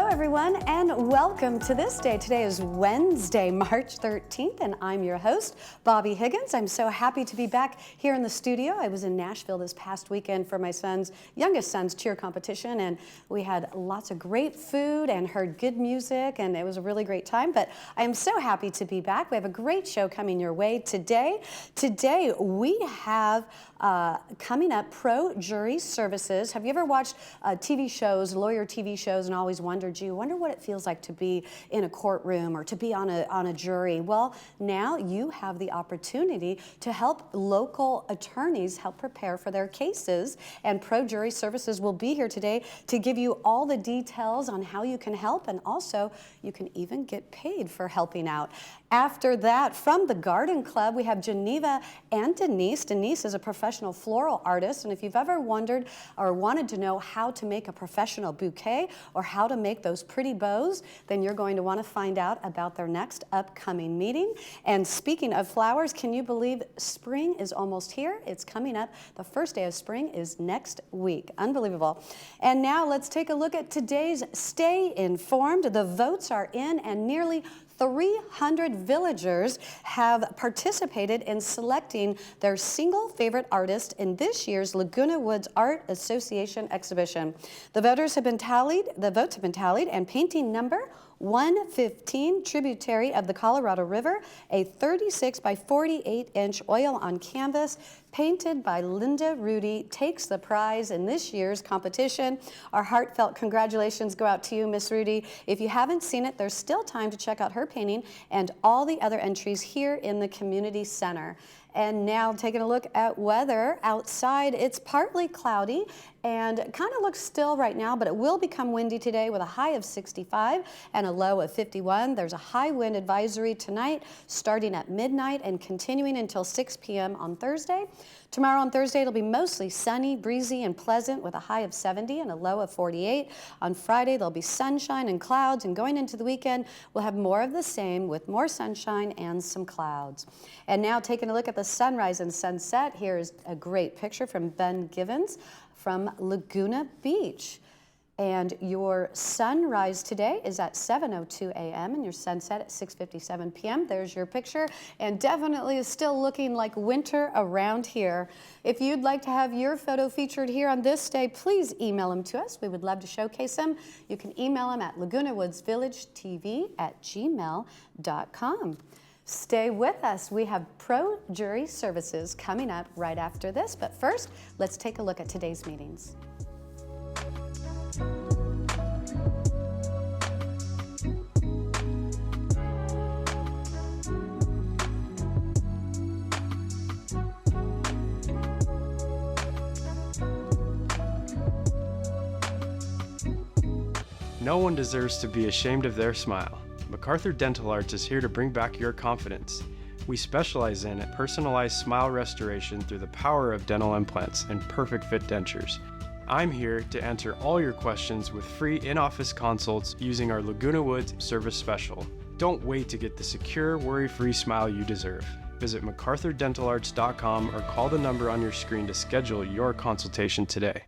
everyone, and welcome to This Day. Today is Wednesday, March 13th, and I'm your host, Bobby Higgins. I'm so happy to be back here in the studio. I was in Nashville this past weekend for my youngest son's cheer competition, and we had lots of great food and heard good music, and it was a really great time. But I am so happy to be back. We have a great show coming your way today. Today we have coming up Pro Jury Services. Have you ever watched TV shows, lawyer TV shows, and always wondered, wonder what it feels like to be in a courtroom or to be on a jury? Well, now you have the opportunity to help local attorneys help prepare for their cases, and Pro Jury Services will be here today to give you all the details on how you can help, and also you can even get paid for helping out. After that, from the Garden Club, we have Geneva and Denise. Denise is a professional floral artist, and if you've ever wondered or wanted to know how to make a professional bouquet or how to make those pretty bows, then you're going to want to find out about their next upcoming meeting. And speaking of flowers, can you believe spring is almost here? It's coming up. The first day of spring is next week. Unbelievable. And now let's take a look at today's Stay Informed. The votes are in, and nearly 300 villagers have participated in selecting their single favorite artist in this year's Laguna Woods Art Association exhibition. The votes have been tallied, and painting number 115, tributary of the Colorado River, a 36 by 48 inch oil on canvas painted by Linda Rudy, takes the prize in this year's competition. Our heartfelt congratulations go out to you, Miss Rudy. If you haven't seen it, there's still time to check out her painting and all the other entries here in the community center. And now taking a look at weather outside, it's partly cloudy and kind of looks still right now, but it will become windy today with a high of 65 and a low of 51. There's a high wind advisory tonight starting at midnight and continuing until 6 p.m. on Thursday. Tomorrow on Thursday, it'll be mostly sunny, breezy, and pleasant with a high of 70 and a low of 48. On Friday, there'll be sunshine and clouds, and going into the weekend, we'll have more of the same with more sunshine and some clouds. And now taking a look at the sunrise and sunset, here's a great picture from Ben Givens from Laguna Beach. And your sunrise today is at 7:02 a.m. and your sunset at 6:57 p.m. There's your picture, and definitely is still looking like winter around here. If you'd like to have your photo featured here on This Day, please email them to us. We would love to showcase them. You can email them at lagunawoodsvillagetv@gmail.com. Stay with us. We have Pro Jury Services coming up right after this, but first, let's take a look at today's meetings. No one deserves to be ashamed of their smile. MacArthur Dental Arts is here to bring back your confidence. We specialize in personalized smile restoration through the power of dental implants and perfect fit dentures. I'm here to answer all your questions with free in-office consults using our Laguna Woods Service Special. Don't wait to get the secure, worry-free smile you deserve. Visit MacArthurDentalArts.com or call the number on your screen to schedule your consultation today.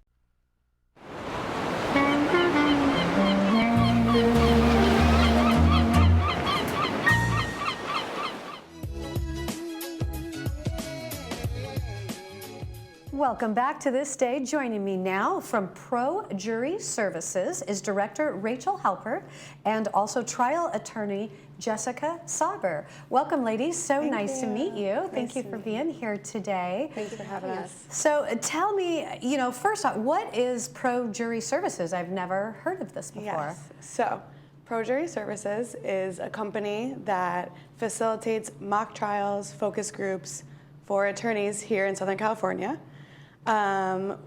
Welcome back to This Day. Joining me now from Pro Jury Services is Director Rachel Halper and also trial attorney Jessica Sauber. Welcome, ladies. So nice to meet you. Thank you for being here today. Thanks for having us. So tell me, first off, what is Pro Jury Services? I've never heard of this before. Yes. So Pro Jury Services is a company that facilitates mock trials, focus groups for attorneys here in Southern California.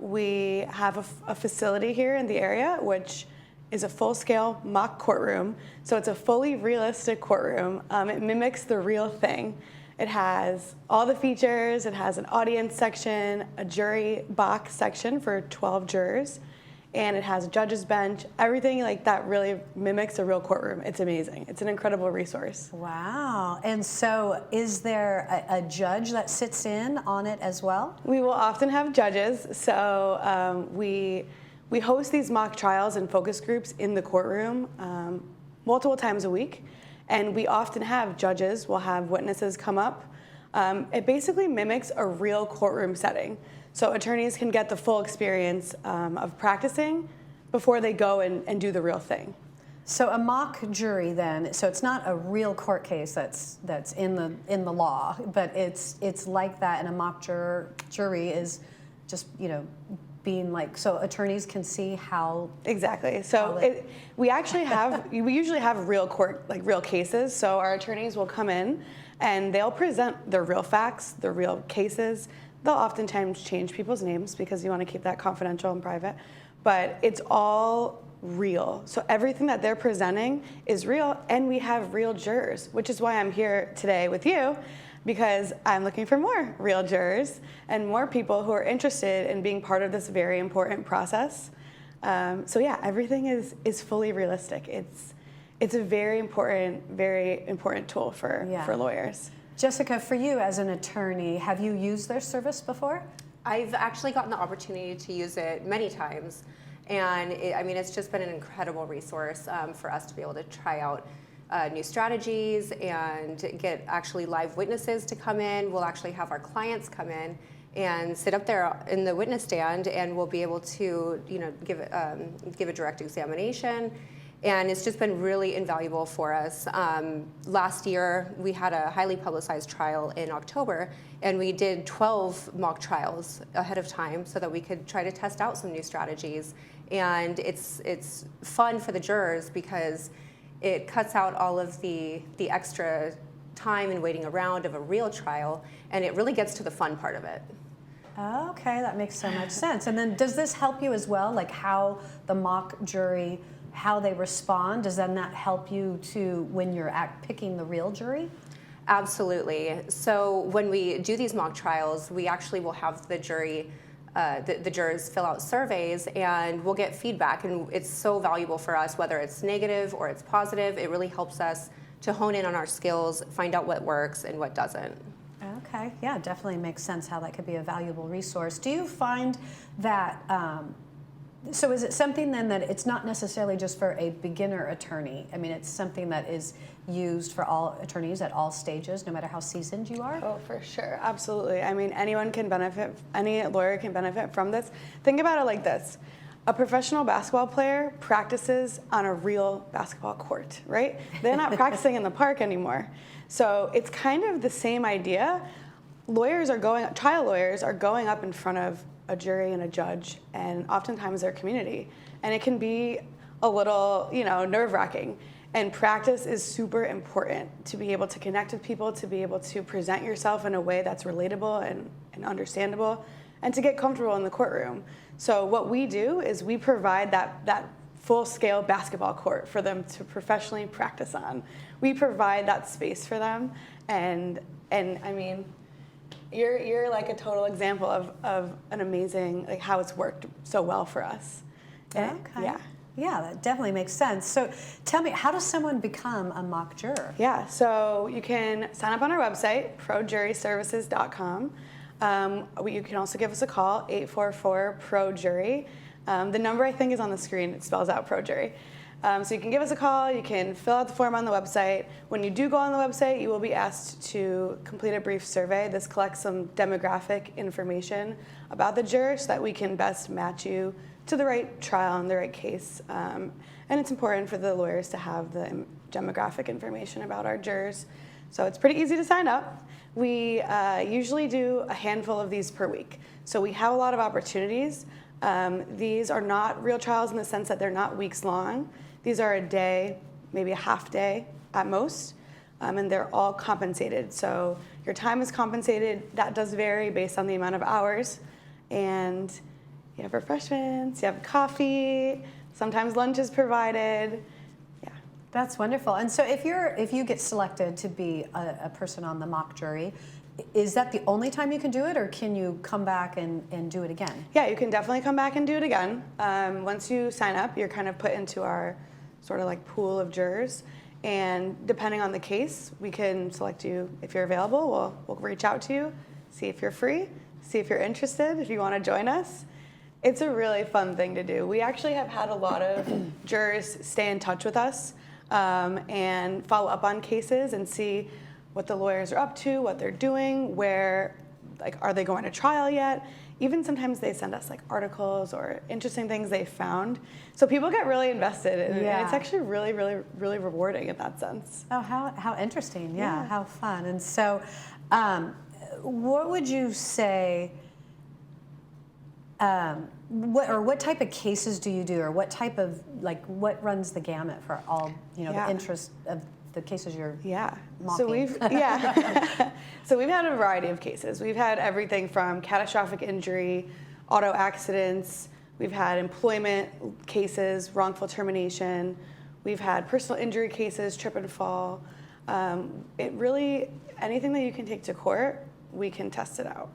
We have a facility here in the area, which is a full-scale mock courtroom. So it's a fully realistic courtroom. It mimics the real thing. It has all the features. It has an audience section, a jury box section for 12 jurors, and it has a judge's bench. Everything like that really mimics a real courtroom. It's amazing. It's an incredible resource. Wow. And so is there a judge that sits in on it as well? We will often have judges. So we We host these mock trials and focus groups in the courtroom multiple times a week, and we often have judges, we'll have witnesses come up. It basically mimics a real courtroom setting, so attorneys can get the full experience of practicing before they go and do the real thing. So a mock jury then, so it's not a real court case that's in the law, but it's like that, and a mock jury is just, being like, so attorneys can see how. Exactly. So we usually have real court, like real cases. So our attorneys will come in and they'll present their real facts, their real cases. They'll oftentimes change people's names because you want to keep that confidential and private, but it's all real. So everything that they're presenting is real, and we have real jurors, which is why I'm here today with you, because I'm looking for more real jurors and more people who are interested in being part of this very important process. So yeah, everything is fully realistic. It's a very important tool for lawyers. Jessica, for you as an attorney, have you used their service before? I've actually gotten the opportunity to use it many times, and it's just been an incredible resource for us to be able to try out new strategies and get actually live witnesses to come in. We'll actually have our clients come in and sit up there in the witness stand, and we'll be able to give a direct examination. And it's just been really invaluable for us. Last year, we had a highly publicized trial in October, and we did 12 mock trials ahead of time so that we could try to test out some new strategies. And it's fun for the jurors because it cuts out all of the extra time and waiting around of a real trial, and it really gets to the fun part of it. Okay, that makes so much sense. And then does this help you as well, like how the mock jury, how they respond? Does then that help you to when you're picking the real jury? Absolutely. So when we do these mock trials, we actually will have the jury, the jurors fill out surveys, and we'll get feedback, and it's so valuable for us, whether it's negative or it's positive. It really helps us to hone in on our skills, find out what works and what doesn't. Okay, yeah, definitely makes sense how that could be a valuable resource. Do you find that, so is it something then that it's not necessarily just for a beginner attorney? I mean, it's something that is used for all attorneys at all stages, no matter how seasoned you are? Oh, for sure, absolutely. I mean, anyone can benefit, any lawyer can benefit from this. Think about it like this. A professional basketball player practices on a real basketball court, right? They're not practicing in the park anymore. So it's kind of the same idea. Trial lawyers are going up in front of a jury and a judge, and oftentimes their community. And it can be a little, nerve-wracking. And practice is super important to be able to connect with people, to be able to present yourself in a way that's relatable and understandable, and to get comfortable in the courtroom. So what we do is we provide that full-scale basketball court for them to professionally practice on. We provide that space for them, and I mean, you're like a total example of an amazing, like how it's worked so well for us. Okay. Yeah, that definitely makes sense. So tell me, how does someone become a mock juror? Yeah, so you can sign up on our website, projuryservices.com. You can also give us a call, 844-PRO-JURY. The number I think is on the screen. It spells out PRO-JURY. So you can give us a call. You can fill out the form on the website. When you do go on the website, you will be asked to complete a brief survey. This collects some demographic information about the juror so that we can best match you to the right trial and the right case. And it's important for the lawyers to have the demographic information about our jurors. So it's pretty easy to sign up. We usually do a handful of these per week. So we have a lot of opportunities. These are not real trials in the sense that they're not weeks long. These are a day, maybe a half day at most, and they're all compensated. So your time is compensated. That does vary based on the amount of hours. And you have refreshments, you have coffee, sometimes lunch is provided. Yeah. That's wonderful. And so if you get selected to be a person on the mock jury, is that the only time you can do it, or can you come back and do it again? Yeah, you can definitely come back and do it again. Once you sign up, you're kind of put into our sort of like pool of jurors. And depending on the case, we can select you if you're available. We'll reach out to you, see if you're free, see if you're interested, if you want to join us. It's a really fun thing to do. We actually have had a lot of jurors stay in touch with us and follow up on cases and see what the lawyers are up to, what they're doing, where, like, are they going to trial yet? Even sometimes they send us like articles or interesting things they found. So people get really invested, and it's actually really, really, really rewarding in that sense. Oh, how interesting. Yeah, how fun. And so what would you say, what type of cases do you do, or what type of, like, what runs the gamut for all, the interest of the cases you're mocking? So we've so we've had a variety of cases. We've had everything from catastrophic injury, auto accidents. We've had employment cases, wrongful termination. We've had personal injury cases, trip and fall. It really, anything that you can take to court, we can test it out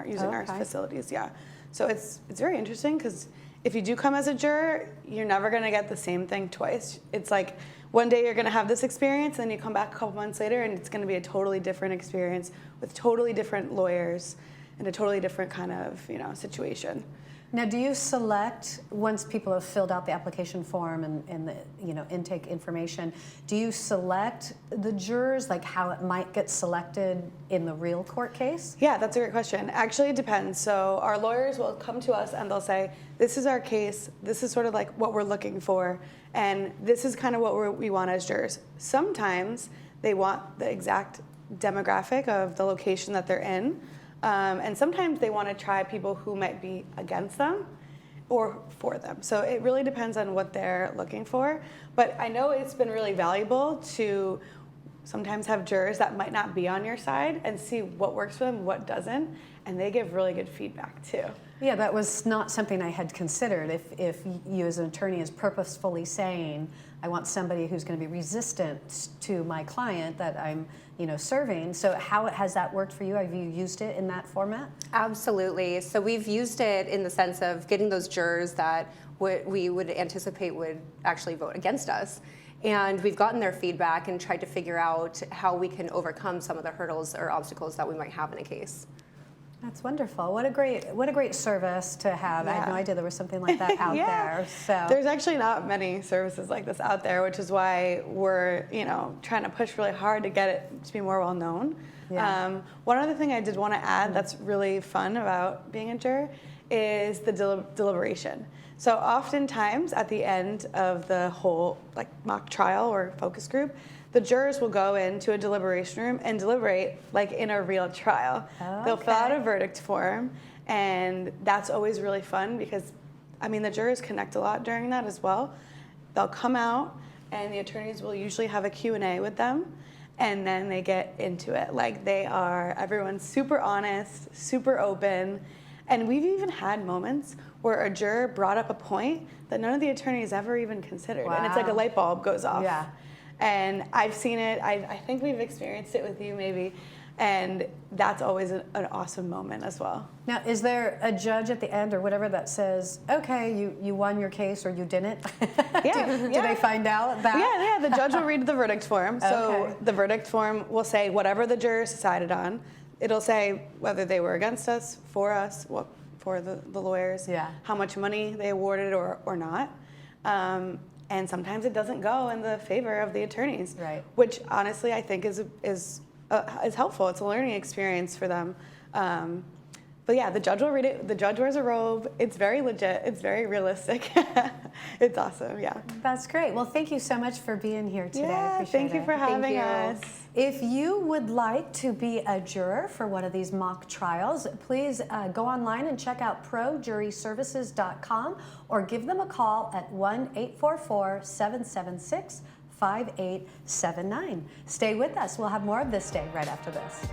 using our facilities. Yeah. So it's very interesting, because if you do come as a juror, you're never going to get the same thing twice. It's like one day you're going to have this experience, and then you come back a couple months later, and it's going to be a totally different experience with totally different lawyers and a totally different kind of situation. Now, do you select, once people have filled out the application form and the intake information, do you select the jurors, like how it might get selected in the real court case? Yeah, that's a great question. Actually, it depends. So our lawyers will come to us and they'll say, this is our case, this is sort of like what we're looking for, and this is kind of what we want as jurors. Sometimes they want the exact demographic of the location that they're in. And sometimes they want to try people who might be against them or for them. So it really depends on what they're looking for. But I know it's been really valuable to sometimes have jurors that might not be on your side and see what works for them, what doesn't, and they give really good feedback too. Yeah, that was not something I had considered. If you as an attorney is purposefully saying, I want somebody who's going to be resistant to my client that I'm serving. So how has that worked for you? Have you used it in that format? Absolutely. So we've used it in the sense of getting those jurors that we would anticipate would actually vote against us. And we've gotten their feedback and tried to figure out how we can overcome some of the hurdles or obstacles that we might have in a case. That's wonderful. What a great service to have. Yeah. I had no idea there was something like that out there. So there's actually not many services like this out there, which is why we're trying to push really hard to get it to be more well known. Yeah. One other thing I did want to add that's really fun about being a juror is the deliberation. So oftentimes at the end of the whole mock trial or focus group, the jurors will go into a deliberation room and deliberate like in a real trial. Okay. They'll fill out a verdict form, and that's always really fun because, the jurors connect a lot during that as well. They'll come out, and the attorneys will usually have a Q&A with them, and then they get into it. Everyone's super honest, super open, and we've even had moments where a juror brought up a point that none of the attorneys ever even considered, and it's like a light bulb goes off. Yeah. And I've seen it. I think we've experienced it with you maybe. And that's always an awesome moment as well. Now, is there a judge at the end or whatever that says, okay, you won your case or you didn't? Yeah. Do they find out that? Yeah. The judge will read the verdict form. So the verdict form will say whatever the jurors decided on. It'll say whether they were against us, for the lawyers, how much money they awarded or not. And sometimes it doesn't go in the favor of the attorneys, right? Which honestly I think is helpful. It's a learning experience for them. But yeah, the judge will read it. The judge wears a robe. It's very legit. It's very realistic. It's awesome. Yeah. That's great. Well, thank you so much for being here today. Yeah, I appreciate thank you it. for having us. If you would like to be a juror for one of these mock trials, please go online and check out projuryservices.com or give them a call at 1-844-776-5879. Stay with us. We'll have more of This Day right after this.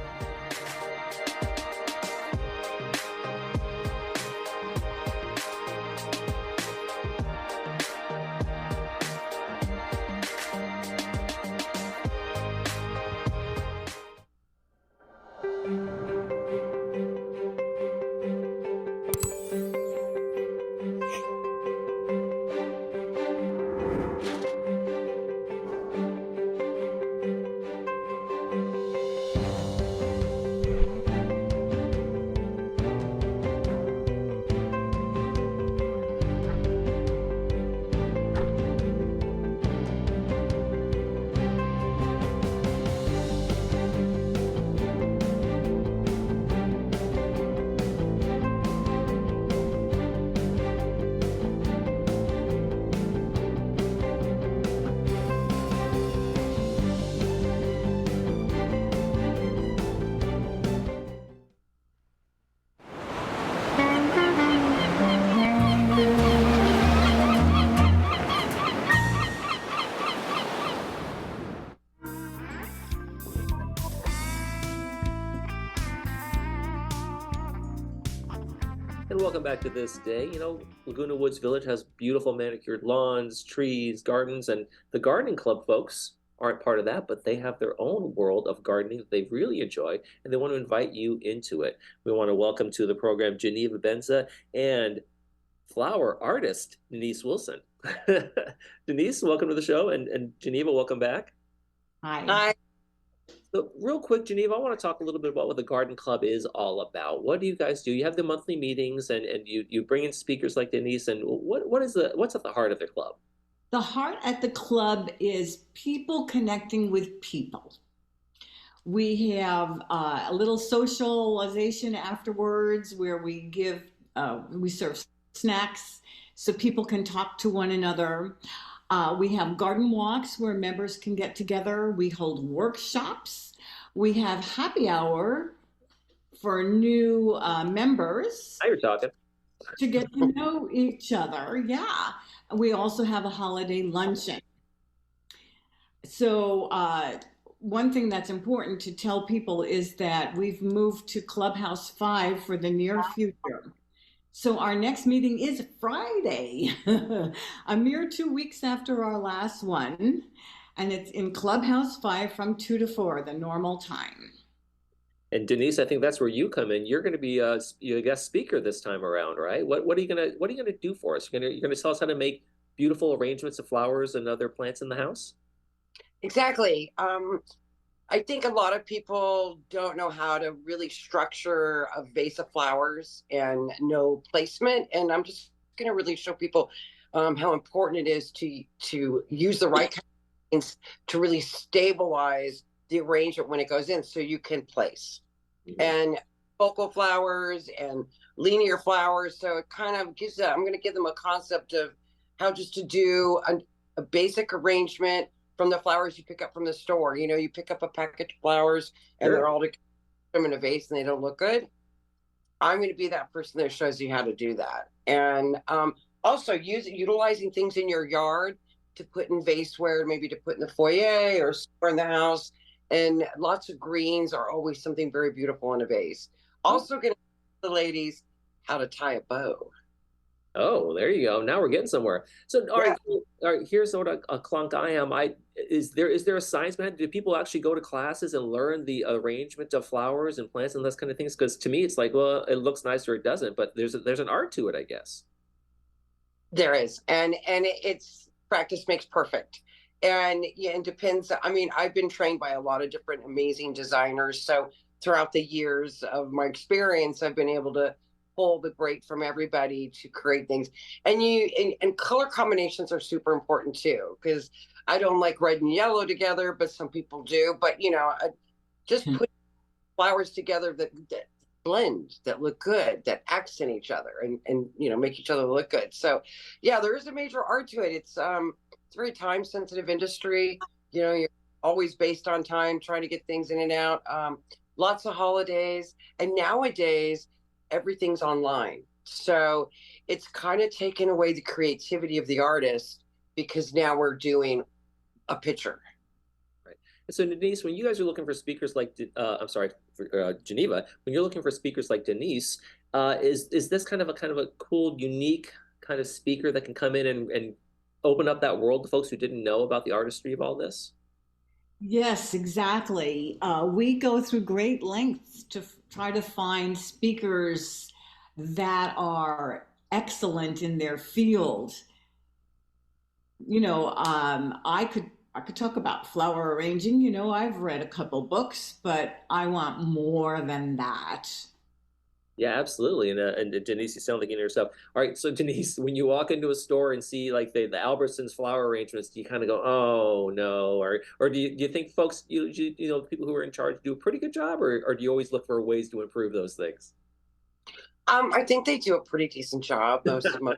And welcome back to This Day. You know, Laguna Woods Village has beautiful manicured lawns, trees, gardens, and the gardening club folks aren't part of that, but they have their own world of gardening that they really enjoy, and they want to invite you into it. We want to welcome to the program Geneva Benza and flower artist Denise Wilson. Denise, welcome to the show, and Geneva, welcome back. Hi. Hi. So real quick, Geneva, I want to talk a little bit about what the garden club is all about. What do you guys do? You have the monthly meetings, and you bring in speakers like Denise, and what's at the heart of the club? The heart at the club is people connecting with people. We have a little socialization afterwards where we serve snacks so people can talk to one another. We have garden walks where members can get together. We hold workshops. We have happy hour for new members. Now you're talking. To get to know each other. Yeah. We also have a holiday luncheon. So one thing that's important to tell people is that we've moved to Clubhouse 5 for the near future. So our next meeting is Friday, a mere 2 weeks after our last one. And it's in Clubhouse 5 from 2 to 4, the normal time. And Denise, I think that's where you come in. You're going to be a guest speaker this time around, right? What are you gonna do for us? You're gonna tell us how to make beautiful arrangements of flowers and other plants in the house? Exactly. I think a lot of people don't know how to really structure a vase of flowers and know placement. And I'm just going to really show people how important it is to use the right kind of things to really stabilize the arrangement when it goes in so you can place. Mm-hmm. And focal flowers and linear flowers. So it kind of gives I'm going to give them a concept of how just to do a basic arrangement from the flowers you pick up from the store. You know, you pick up a package of flowers and they're all in a vase and they don't look good. I'm going to be that person that shows you how to do that. And also utilizing things in your yard to put in vaseware, maybe to put in the foyer or store in the house. And lots of greens are always something very beautiful in a vase. Also going to teach the ladies how to tie a bow. Oh, there you go. Now we're getting somewhere. So, all right, here's what a clunk I am. Is there a science behind it? Do people actually go to classes and learn the arrangement of flowers and plants and those kind of things? Because to me, it's like, well, it looks nice or it doesn't, but there's an art to it, I guess. There is, and it's practice makes perfect. And yeah, it depends. I mean, I've been trained by a lot of different amazing designers. So throughout the years of my experience, I've been able to pull the great from everybody to create things. And color combinations are super important too, because I don't like red and yellow together, but some people do. But just put flowers together that blend, that look good, that accent each other, and make each other look good. So yeah, there is a major art to it. It's a very time sensitive industry. You're always based on time, trying to get things in and out. Lots of holidays, and nowadays everything's online. So it's kind of taken away the creativity of the artist because now we're doing a picture. Right. And so Denise, when you guys are looking for speakers like, Geneva, when you're looking for speakers like Denise, is this kind of a cool, unique kind of speaker that can come in and open up that world to folks who didn't know about the artistry of all this? Yes, exactly. We go through great lengths to try to find speakers that are excellent in their field. I could talk about flower arranging. I've read a couple books, but I want more than that. Yeah, absolutely. And Denise, you sound like you know yourself. All right, so Denise, when you walk into a store and see like the Albertsons flower arrangements, do you kind of go, oh no, or do you think folks, people who are in charge do a pretty good job, or do you always look for ways to improve those things? I think they do a pretty decent job most of them.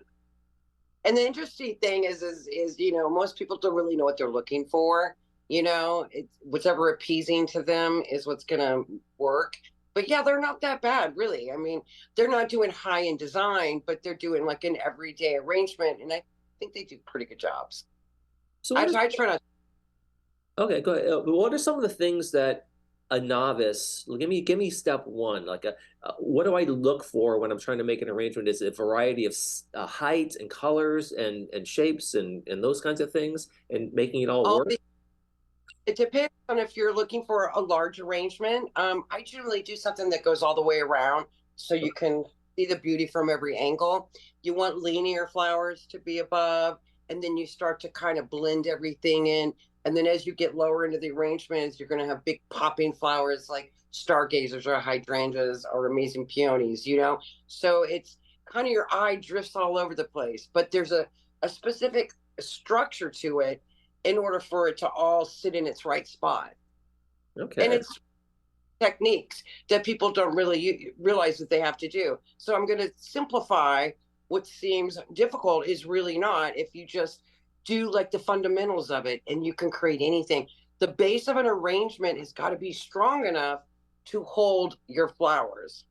And the interesting thing is most people don't really know what they're looking for. It's whatever appeasing to them is what's going to work. But yeah, they're not that bad, really. I mean, they're not doing high-end design, but they're doing like an everyday arrangement, and I think they do pretty good jobs. So I try not. Okay, go ahead. What are some of the things that a novice, give me step one. Like what do I look for when I'm trying to make an arrangement? Is it a variety of height and colors and shapes and those kinds of things, and making it all All work? the, it depends on if you're looking for a large arrangement. I generally do something that goes all the way around so you can see the beauty from every angle. You want linear flowers to be above, and then you start to kind of blend everything in. And then as you get lower into the arrangements, you're going to have big popping flowers like stargazers or hydrangeas or amazing peonies, you know? So it's kind of your eye drifts all over the place, but there's a specific structure to it in order for it to all sit in its right spot. And Okay. it's techniques that people don't really realize that they have to do. So I'm going to simplify what seems difficult is really not if you just do like the fundamentals of it and you can create anything. The base of an arrangement has got to be strong enough to hold your flowers.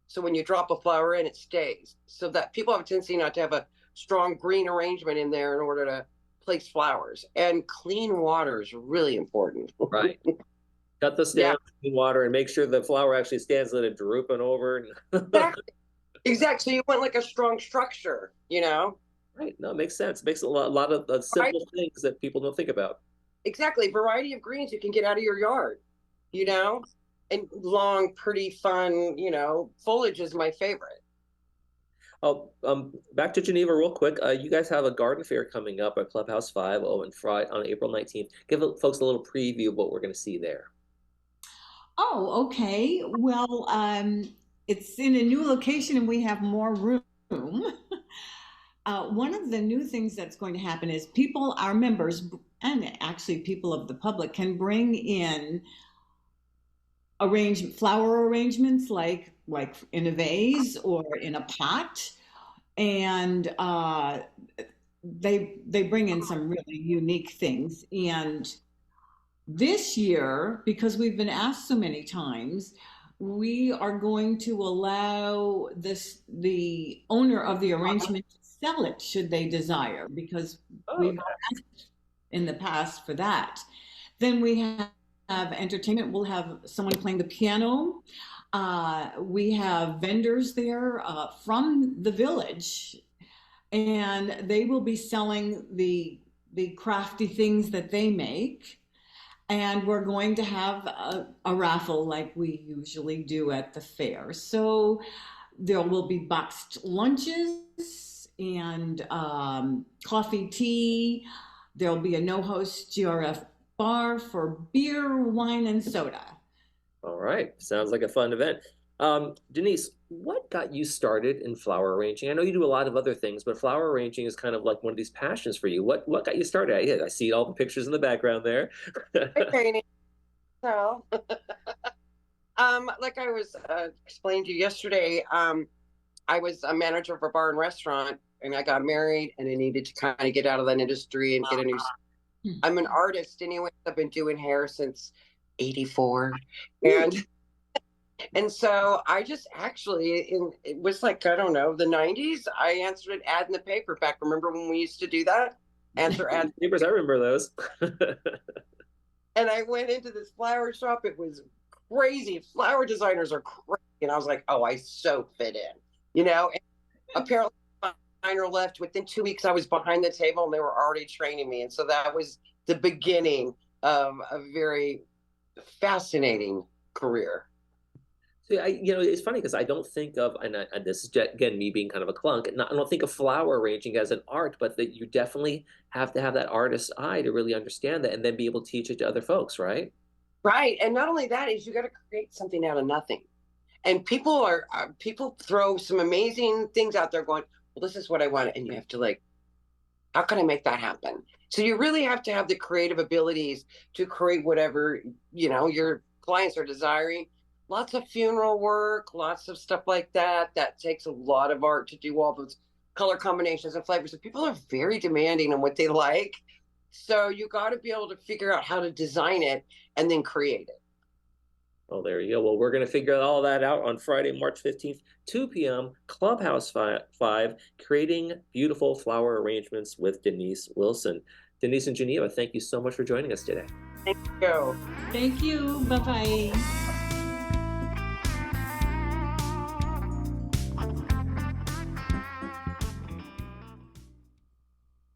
So when you drop a flower in, it stays. So that people have a tendency not to have a strong green arrangement in there in order to place flowers. And clean water is really important. Right. Cut this Yeah, down in water and make sure the flower actually stands instead of drooping over. exactly. Exactly. So you want like a strong structure, you know? Right. No, it makes sense. Makes a lot of Right? simple things that people don't think about. Exactly. Variety of greens you can get out of your yard, you know? And long, pretty, fun, foliage is my favorite. Oh, back to Geneva real quick. You guys have a garden fair coming up at Clubhouse 5, and Friday on April 19th. Give folks a little preview of what we're going to see there. Oh, okay. Well, it's in a new location and we have more room. One of the new things that's going to happen is people, our members, and actually people of the public can bring in flower arrangements like in a vase or in a pot, and they bring in some really unique things. And this year, because we've been asked so many times, we are going to allow the owner of the arrangement to sell it should they desire, because Oh, we've okay. asked in the past for that. Then we have entertainment. We'll have someone playing the piano. We have vendors there from the village, and they will be selling the crafty things that they make. And we're going to have a raffle like we usually do at the fair. So there will be boxed lunches and coffee, tea. There'll be a no-host GRF bar for beer, wine, and soda. All right. Sounds like a fun event. Denise, what got you started in flower arranging? I know you do a lot of other things, but flower arranging is kind of like one of these passions for you. What got you started? I see all the pictures in the background there. Hi, Rainey. So, like I was explained to you yesterday, I was a manager of a bar and restaurant, and I got married, and I needed to kind of get out of that industry and get a new. I'm an artist anyway. I've been doing hair since '84, and so I just actually it was like, I don't know, the '90s. I answered an ad in the paper back. Remember when we used to do that? Answer ad. Neighbors, I remember those. And I went into this flower shop. It was crazy. Flower designers are crazy. And I was like, oh, I so fit in, And apparently, my designer left. Within 2 weeks, I was behind the table and they were already training me. And so that was the beginning of a very fascinating career. So it's funny because I don't think of, and this is again me being kind of a clunk. I don't think of flower arranging as an art, but that you definitely have to have that artist's eye to really understand that, and then be able to teach it to other folks, right? Right. And not only that is you got to create something out of nothing. And people throw some amazing things out there going, well, this is what I want. And you have to like, how can I make that happen? So you really have to have the creative abilities to create whatever, your clients are desiring. Lots of funeral work, lots of stuff like that. That takes a lot of art to do all those color combinations and flavors. And people are very demanding on what they like. So you got to be able to figure out how to design it and then create it. Oh, there you go. Well, we're going to figure all that out on Friday, March 15th, 2 p.m., Clubhouse 5, creating beautiful flower arrangements with Denise Wilson. Denise and Geneva, thank you so much for joining us today. Thank you. Thank you. Bye-bye.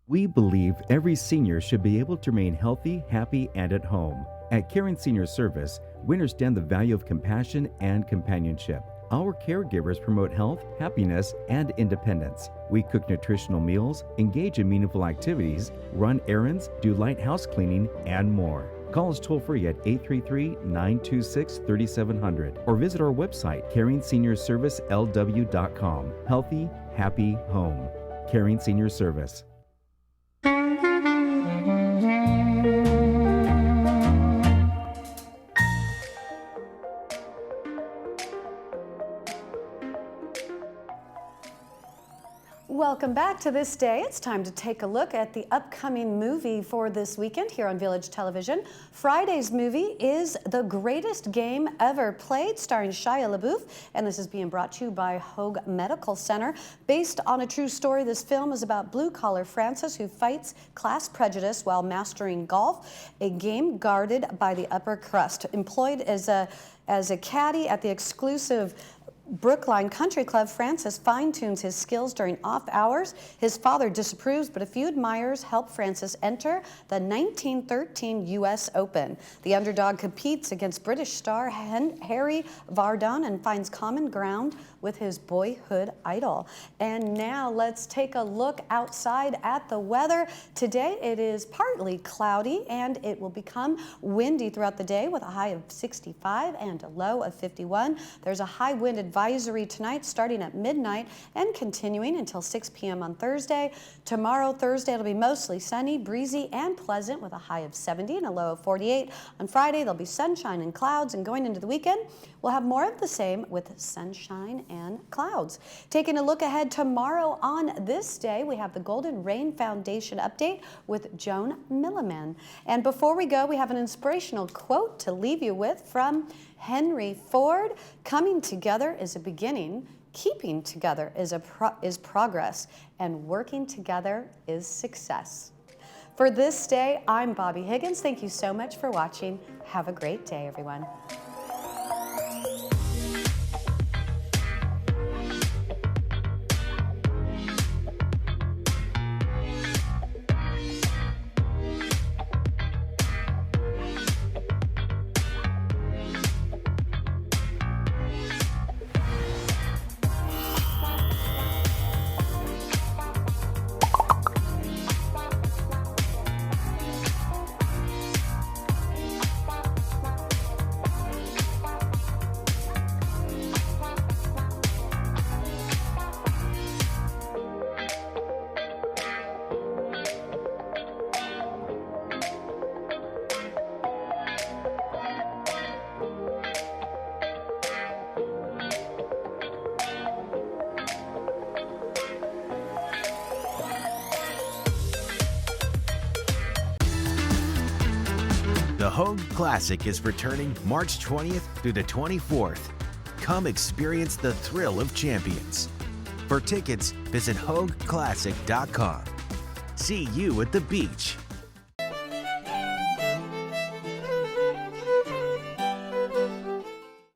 We believe every senior should be able to remain healthy, happy, and at home. At Caring Senior Service, we understand the value of compassion and companionship. Our caregivers promote health, happiness, and independence. We cook nutritional meals, engage in meaningful activities, run errands, do light house cleaning, and more. Call us toll-free at 833-926-3700 or visit our website, CaringSeniorServiceLW.com. Healthy, happy home. Caring Senior Service. Welcome back to This Day. It's time to take a look at the upcoming movie for this weekend here on Village Television. Friday's movie is The Greatest Game Ever Played, starring Shia LaBeouf, and this is being brought to you by Hoag Medical Center. Based on a true story, this film is about blue-collar Francis who fights class prejudice while mastering golf, a game guarded by the upper crust. Employed as a caddy at the exclusive Brookline Country Club, Francis fine-tunes his skills during off hours. His father disapproves, but a few admirers help Francis enter the 1913 U.S. Open. The underdog competes against British star Harry Vardon and finds common ground with his boyhood idol. And now let's take a look outside at the weather. Today it is partly cloudy and it will become windy throughout the day with a high of 65 and a low of 51. There's a high wind advisory tonight starting at midnight and continuing until 6 p.m. on Thursday. Tomorrow, Thursday, it'll be mostly sunny, breezy, and pleasant with a high of 70 and a low of 48. On Friday, there'll be sunshine and clouds, and going into the weekend, we'll have more of the same with sunshine and clouds. Taking a look ahead tomorrow on This Day, we have the Golden Rain Foundation update with Joan Milliman. And before we go, we have an inspirational quote to leave you with from Henry Ford. Coming together is a beginning, keeping together is progress, and working together is success. For This Day, I'm Bobby Higgins. Thank you so much for watching. Have a great day, everyone. The Hoag Classic is returning March 20th through the 24th. Come experience the thrill of champions. For tickets, visit HoagClassic.com. See you at the beach.